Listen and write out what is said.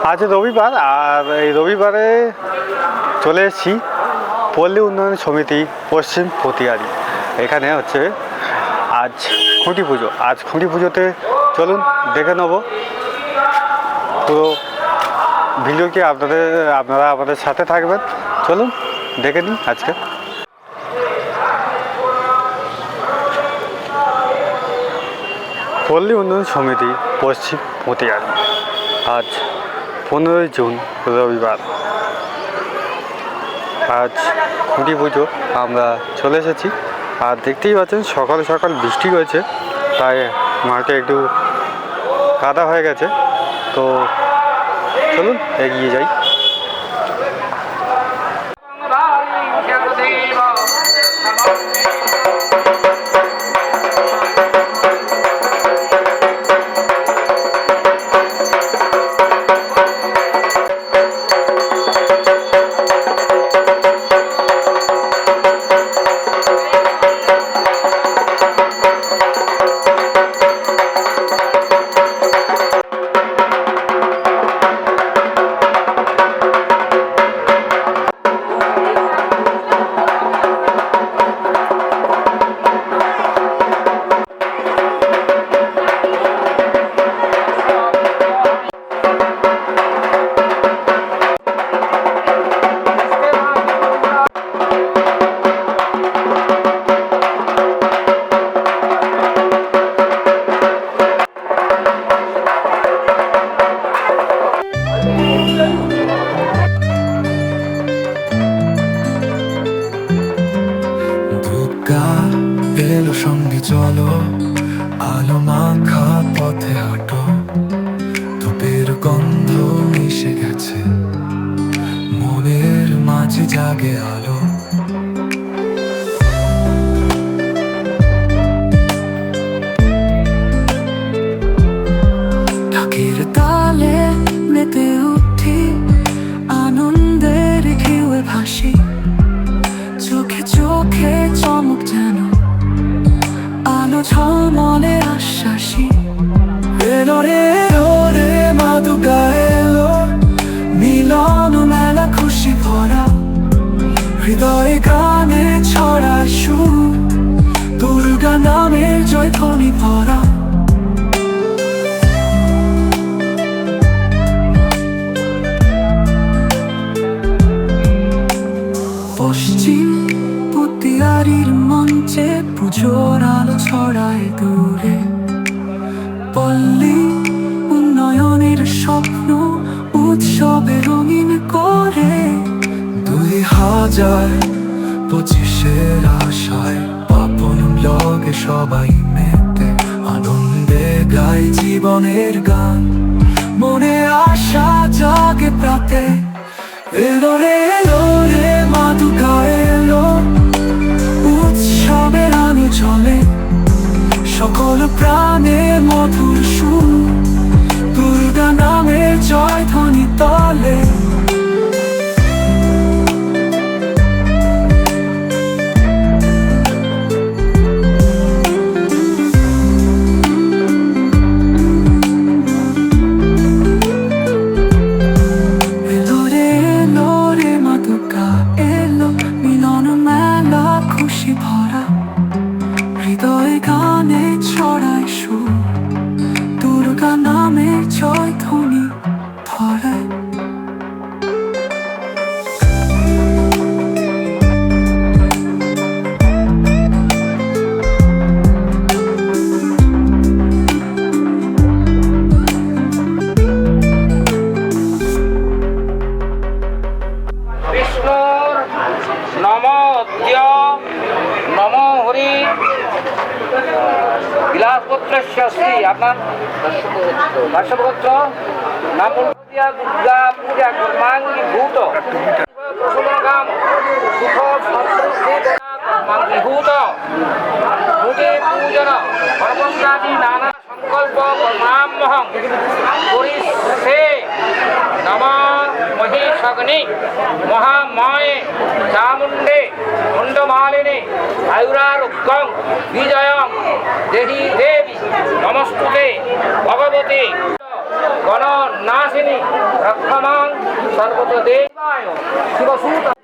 আজ রবিবার, আর এই রবিবারে চলে এসেছি পল্লী উন্নয়ন সমিতি পশ্চিম পতিয়ারি। এখানে হচ্ছে আজ খুঁটি পুজো। আজ খুঁটি পুজোতে চলুন দেখে নেব পুরো ভিডিওকে। আপনারা আমাদের সাথে থাকবেন। চলুন দেখে নিন আজকে। পল্লী উন্নয়ন সমিতি পশ্চিম পতিয়ারি, আজ 15ই জুন রবিবার। আজ খুঁটি পুজো আমরা চলে এসেছি। আর দেখতেই পাচ্ছেন সকাল সকাল বৃষ্টি হয়েছে, তাই মাঠে একটু কাদা হয়ে গেছে। তো চলুন এগিয়ে যাই। এলো সঙ্গে চলো, আলো মাখা পথে হাঁটো, ধূপের গন্ধ মিশে গেছে, মনের মাঝে জাগে আলো। ঢাকের তালে মেতে উঠি, আনন্দের ঢেউয়ে ভাসি, চোখে চোখে চমক যেন আলো ঝলমলে আশ্বাসী। এলো রে এলো রে মা দুর্গা এলো, মিলন মেলা খুশি ভরা, হৃদয়ে গানে ছড়ায় সুর, দুর্গা নামের জয়ধ্বনি ভরা। পশ্চিম পতিয়ারির মঞ্চে পুজোর আলো ছড়ায় দূরে, পল্লী উন্নয়নের স্বপ্ন উৎসবে রঙিন করে। 2025-এর আশায় পাপন ব্লগে সবাই মেতে, আনন্দে গাই জীবনের গান, মনে আশা জাগে প্রাতে। এলো রে এলো রে মা দুর্গা এলো, উৎসবের আলো জ্বলে, সকল প্রাণে মধুর সুর, দুর্গা নামের জয়ধ্বনি তলে। হৃদয় গানে ছড়ায় সুর, দুর্গা নামের জয়ধ্বনি ধরায়। বিষ্ণুর নমোদ্য নমো হরি বিলাসপুত্রস্য শ্রী। আপনার ভাষ্যপত্র নাম দুর্গা পূজা কর্মাঙ্গী ভূত প্রসূনকাম সুখ সমৃদ্ধি কর্মাঙ্গী ভূত মুখে পূজন সর্বঙ্গাদি নানা সংকল্প কর্মাম্যহং পরিষে নম মহিষগ্নি মহাময়ে চামুণ্ডে মুণ্ডমালিনী আয়ুরারোগ্যং বিজয়ং দেহি দেবী নমস্তুতে ভগবতী গণনাশিনী বিনাশিনী রক্ষমাং সর্বত দেবায় শিবসূত